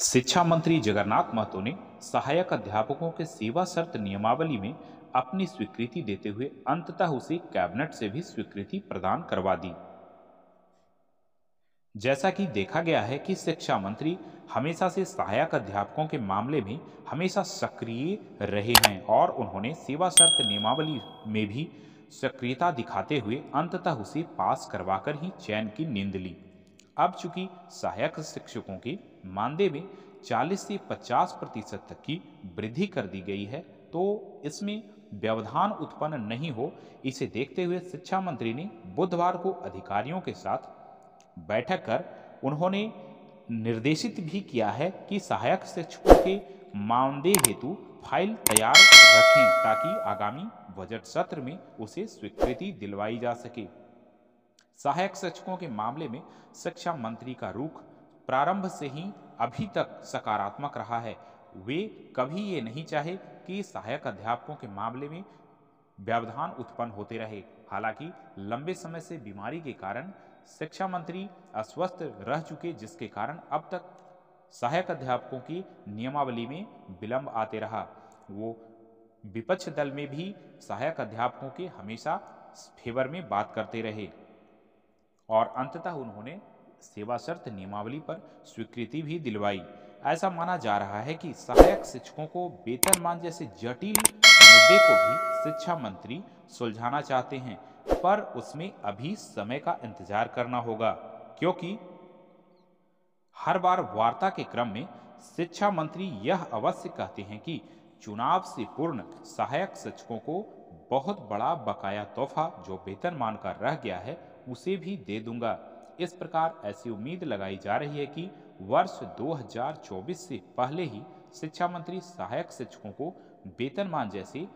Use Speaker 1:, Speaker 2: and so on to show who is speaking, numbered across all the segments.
Speaker 1: शिक्षा मंत्री जगन्नाथ महतो ने सहायक अध्यापकों के सेवा शर्त नियमावली में अपनी स्वीकृति देते हुए अंततः उसे कैबिनेट से भी स्वीकृति प्रदान करवा दी। जैसा कि देखा गया है कि शिक्षा मंत्री हमेशा से सहायक अध्यापकों के मामले में हमेशा सक्रिय रहे हैं और उन्होंने सेवा शर्त नियमावली में भी सक्रियता दिखाते हुए अंततः उसे पास करवाकर ही चैन की नींद ली। अब चूंकि सहायक शिक्षकों के मानदेय में 40 से 50% तक की वृद्धि कर दी गई है, तो इसमें व्यवधान उत्पन्न नहीं हो, इसे देखते हुए शिक्षा मंत्री ने बुधवार को अधिकारियों के साथ बैठक कर उन्होंने निर्देशित भी किया है कि सहायक शिक्षकों के मानदेय हेतु फाइल तैयार रखें ताकि आगामी बजट सत्र में उसे स्वीकृति दिलवाई जा सके। सहायक शिक्षकों के मामले में शिक्षा मंत्री का रुख प्रारंभ से ही अभी तक सकारात्मक रहा है। वे कभी ये नहीं चाहे कि सहायक अध्यापकों के मामले में व्यवधान उत्पन्न होते रहे। हालांकि लंबे समय से बीमारी के कारण शिक्षा मंत्री अस्वस्थ रह चुके, जिसके कारण अब तक सहायक अध्यापकों की नियमावली में विलंब आते रहा। वो विपक्ष दल में भी सहायक अध्यापकों के हमेशा फेवर में बात करते रहे और अंततः उन्होंने सेवा शर्त नियमावली पर स्वीकृति भी दिलवाई। ऐसा माना जा रहा है कि सहायक शिक्षकों को वेतनमान जैसे जटिल मुद्दे को भी शिक्षा मंत्री सुलझाना चाहते हैं, पर उसमें अभी समय का इंतजार करना होगा, क्योंकि हर बार वार्ता के क्रम में शिक्षा मंत्री यह अवश्य कहते हैं कि चुनाव से पूर्ण सहायक शिक्षकों को बहुत बड़ा बकाया तोहफा जो वेतनमान का रह गया है उसे भी दे दूंगा। इस प्रकार ऐसी उम्मीद लगाई जा रही है कि वर्ष 2024 से पहले ही शिक्षा मंत्री सहायक शिक्षकों को वेतनमान जैसे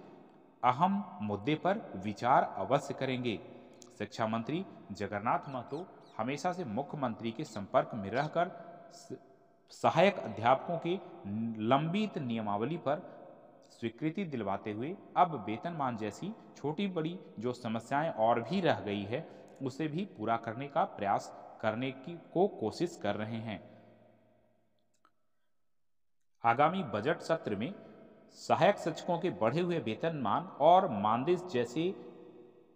Speaker 1: अहम मुद्दे पर विचार अवश्य करेंगे। शिक्षा मंत्री जगन्नाथ महतो हमेशा से मुख्यमंत्री के संपर्क में रहकर सहायक अध्यापकों के लंबित नियमावली पर स्वीकृति दिलवाते हुए अब वेतनमान जैसी छोटी बड़ी जो समस्याएं और भी रह गई है उसे भी पूरा करने का प्रयास करने की कोशिश कर रहे हैं। आगामी बजट सत्र में सहायक शिक्षकों के बढ़े हुए वेतनमान और मानदेय जैसी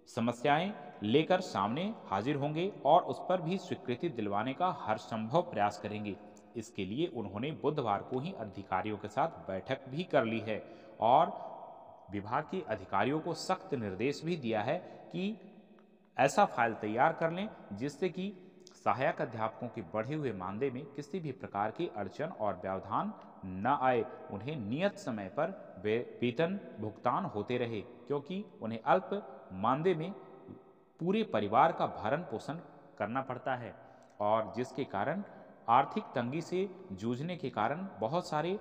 Speaker 1: समस्याएं लेकर सामने हाजिर होंगे और उस पर भी स्वीकृति दिलवाने का हर संभव प्रयास करेंगे। इसके लिए उन्होंने बुधवार को ही अधिकारियों के साथ बैठक भी कर ली है और विभाग के अधिकारियों को सख्त निर्देश भी दिया है कि ऐसा फाइल तैयार कर लें जिससे कि सहायक अध्यापकों के बढ़े हुए मानदेय में किसी भी प्रकार की अड़चन और व्यवधान न आए, उन्हें नियत समय पर वेतन भुगतान होते रहे, क्योंकि उन्हें अल्प मानदेय में पूरे परिवार का भरण पोषण करना पड़ता है और जिसके कारण आर्थिक तंगी से जूझने के कारण बहुत सारे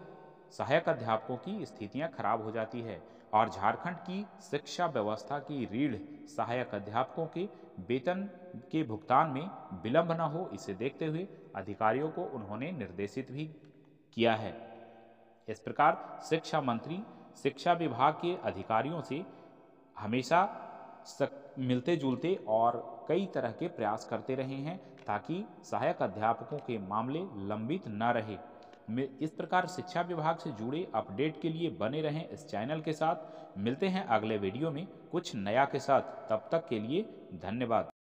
Speaker 1: सहायक अध्यापकों की स्थितियां खराब हो जाती है और झारखंड की शिक्षा व्यवस्था की रीढ़ सहायक अध्यापकों के वेतन के भुगतान में विलंब न हो, इसे देखते हुए अधिकारियों को उन्होंने निर्देशित भी किया है। इस प्रकार शिक्षा मंत्री शिक्षा विभाग के अधिकारियों से हमेशा मिलते जुलते और कई तरह के प्रयास करते रहे हैं ताकि सहायक अध्यापकों के मामले लंबित न रहे। इस प्रकार शिक्षा विभाग से जुड़े अपडेट के लिए बने रहें इस चैनल के साथ। मिलते हैं अगले वीडियो में कुछ नया के साथ, तब तक के लिए धन्यवाद।